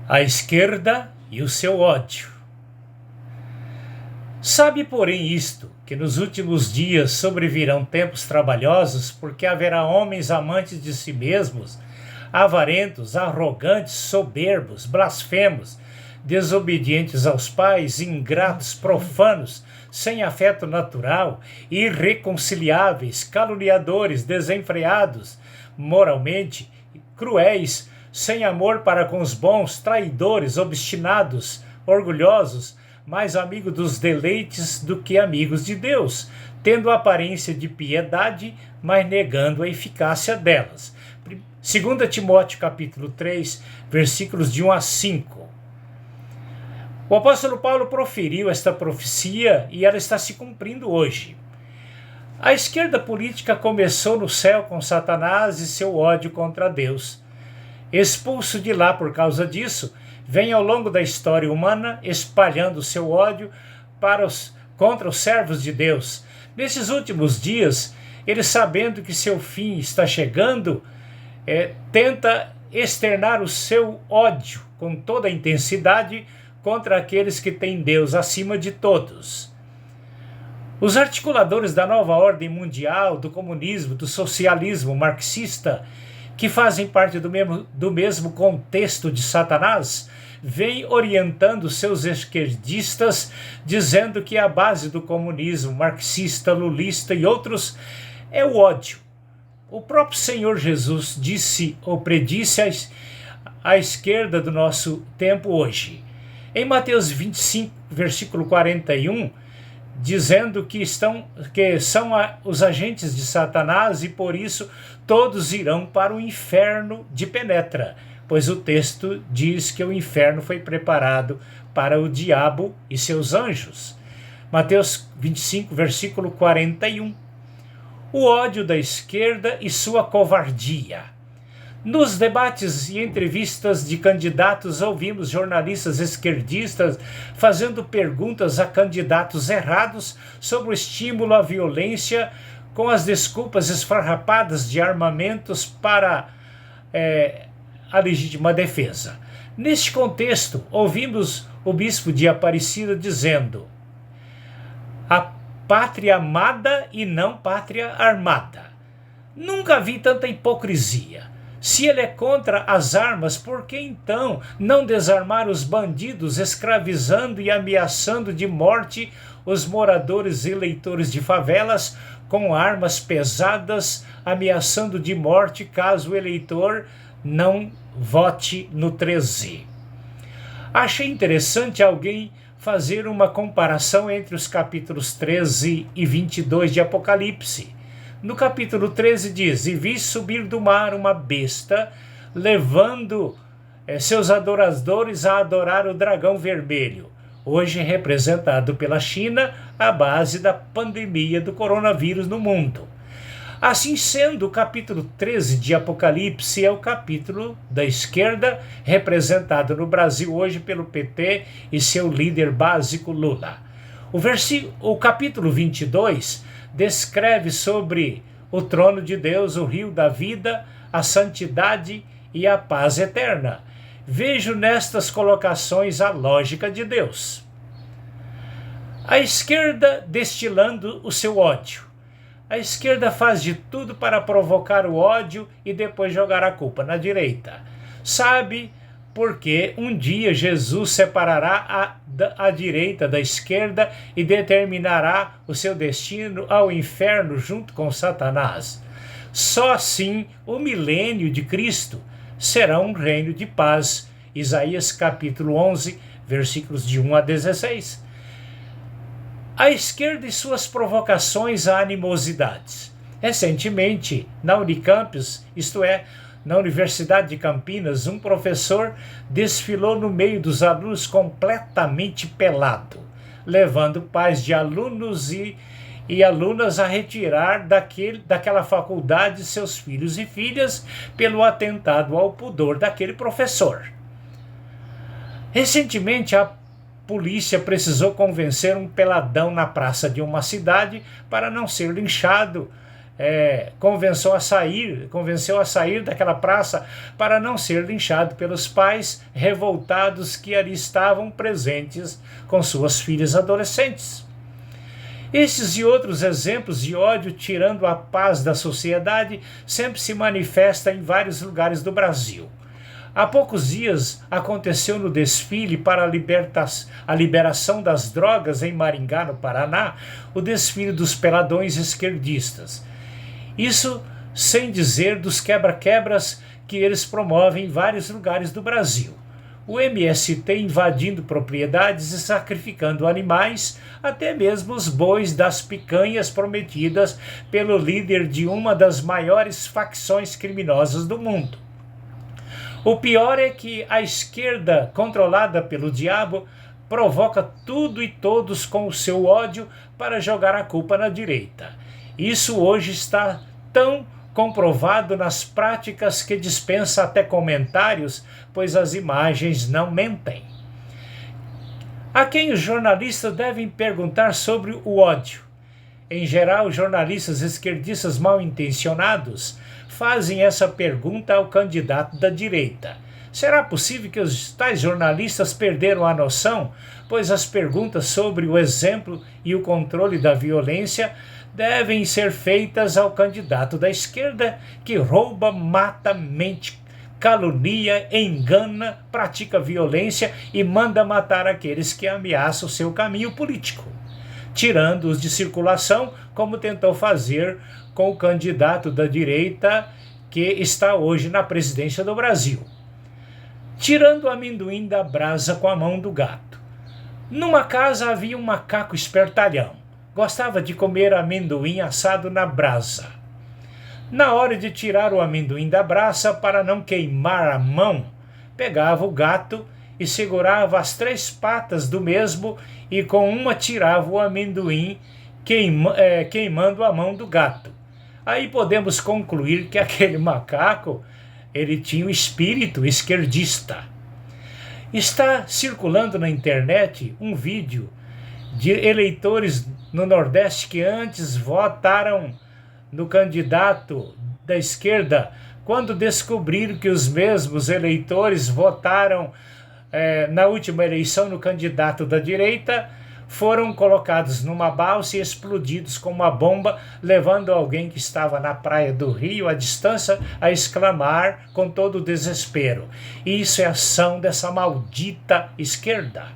A esquerda e o seu ódio. Sabe, porém, isto, que nos últimos dias sobrevirão tempos trabalhosos, porque haverá homens amantes de si mesmos, avarentos, arrogantes, soberbos, blasfemos, desobedientes aos pais, ingratos, profanos, sem afeto natural, irreconciliáveis, caluniadores, desenfreados, moralmente, cruéis, sem amor para com os bons, traidores, obstinados, orgulhosos, mais amigos dos deleites do que amigos de Deus, tendo aparência de piedade, mas negando a eficácia delas. 2 Timóteo capítulo 3, versículos de 1 a 5. O apóstolo Paulo proferiu esta profecia e ela está se cumprindo hoje. A esquerda política começou no céu com Satanás e seu ódio contra Deus. Expulso de lá por causa disso, vem ao longo da história humana espalhando seu ódio contra os servos de Deus. Nesses últimos dias, ele, sabendo que seu fim está chegando, tenta externar o seu ódio com toda a intensidade contra aqueles que têm Deus acima de todos. Os articuladores da nova ordem mundial, do comunismo, do socialismo marxista, que fazem parte do mesmo contexto de Satanás, vêm orientando seus esquerdistas, dizendo que a base do comunismo marxista, lulista e outros é o ódio. O próprio Senhor Jesus disse ou predisse à esquerda do nosso tempo hoje. Em Mateus 25, versículo 41, dizendo que são os agentes de Satanás e por isso todos irão para o inferno de penetra, pois o texto diz que o inferno foi preparado para o diabo e seus anjos. Mateus 25, versículo 41. O ódio da esquerda e sua covardia. Nos debates e entrevistas de candidatos, ouvimos jornalistas esquerdistas fazendo perguntas a candidatos errados sobre o estímulo à violência com as desculpas esfarrapadas de armamentos para a legítima defesa. Neste contexto, ouvimos o bispo de Aparecida dizendo: a pátria amada e não pátria armada. Nunca vi tanta hipocrisia. Se ele é contra as armas, por que então não desarmar os bandidos, escravizando e ameaçando de morte os moradores e eleitores de favelas com armas pesadas, ameaçando de morte caso o eleitor não vote no 13? Achei interessante alguém fazer uma comparação entre os capítulos 13 e 22 de Apocalipse. No capítulo 13 diz: e vi subir do mar uma besta, levando seus adoradores a adorar o dragão vermelho, hoje representado pela China, a base da pandemia do coronavírus no mundo. Assim sendo, o capítulo 13 de Apocalipse é o capítulo da esquerda, representado no Brasil hoje pelo PT e seu líder básico Lula. O capítulo 22 descreve sobre o trono de Deus, o rio da vida, a santidade e a paz eterna. Vejo nestas colocações a lógica de Deus. A esquerda destilando o seu ódio. A esquerda faz de tudo para provocar o ódio e depois jogar a culpa na direita. Sabe porque um dia Jesus separará a direita da esquerda e determinará o seu destino ao inferno junto com Satanás. Só assim o milênio de Cristo será um reino de paz. Isaías capítulo 11, versículos de 1 a 16. A esquerda e suas provocações a animosidades. Recentemente, na Unicampus, isto é, na Universidade de Campinas, um professor desfilou no meio dos alunos completamente pelado, levando pais de alunos e alunas a retirar daquela faculdade seus filhos e filhas pelo atentado ao pudor daquele professor. Recentemente, a polícia precisou convencer um peladão na praça de uma cidade para não ser linchado convenceu a sair daquela praça para não ser linchado pelos pais revoltados que ali estavam presentes com suas filhas adolescentes. Estes e outros exemplos de ódio tirando a paz da sociedade sempre se manifestam em vários lugares do Brasil. Há poucos dias aconteceu no desfile para a liberação das drogas em Maringá, no Paraná, o desfile dos peladões esquerdistas. Isso sem dizer dos quebra-quebras que eles promovem em vários lugares do Brasil. O MST invadindo propriedades e sacrificando animais, até mesmo os bois das picanhas prometidas pelo líder de uma das maiores facções criminosas do mundo. O pior é que a esquerda, controlada pelo diabo, provoca tudo e todos com o seu ódio para jogar a culpa na direita. Isso hoje está tão comprovado nas práticas que dispensa até comentários, pois as imagens não mentem. A quem os jornalistas devem perguntar sobre o ódio? Em geral, jornalistas esquerdistas mal intencionados fazem essa pergunta ao candidato da direita. Será possível que os tais jornalistas perderam a noção, pois as perguntas sobre o exemplo e o controle da violência devem ser feitas ao candidato da esquerda que rouba, mata, mente, calunia, engana, pratica violência e manda matar aqueles que ameaçam o seu caminho político, tirando-os de circulação, como tentou fazer com o candidato da direita que está hoje na presidência do Brasil. Tirando o amendoim da brasa com a mão do gato. Numa casa havia um macaco espertalhão. Gostava de comer amendoim assado na brasa. Na hora de tirar o amendoim da brasa para não queimar a mão, pegava o gato e segurava as 3 patas do mesmo e com uma tirava o amendoim, queimando a mão do gato. Aí podemos concluir que aquele macaco ele tinha um espírito esquerdista. Está circulando na internet um vídeo de eleitores no Nordeste que antes votaram no candidato da esquerda, quando descobriram que os mesmos eleitores votaram na última eleição no candidato da direita, foram colocados numa balsa e explodidos com uma bomba, levando alguém que estava na praia do Rio, à distância, a exclamar com todo o desespero: isso é ação dessa maldita esquerda.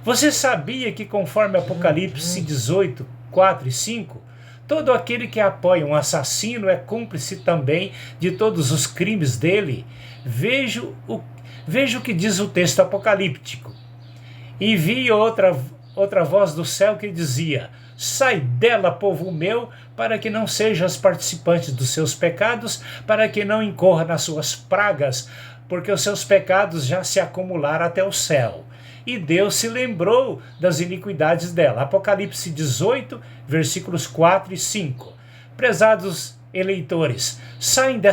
Você sabia que, conforme Apocalipse 18, 4 e 5, todo aquele que apoia um assassino é cúmplice também de todos os crimes dele? Veja o que diz o texto apocalíptico. E vi outra voz do céu que dizia: sai dela, povo meu, para que não sejas participante dos seus pecados, para que não incorra nas suas pragas, porque os seus pecados já se acumularam até o céu. E Deus se lembrou das iniquidades dela. Apocalipse 18, versículos 4 e 5. Prezados eleitores, saem dessa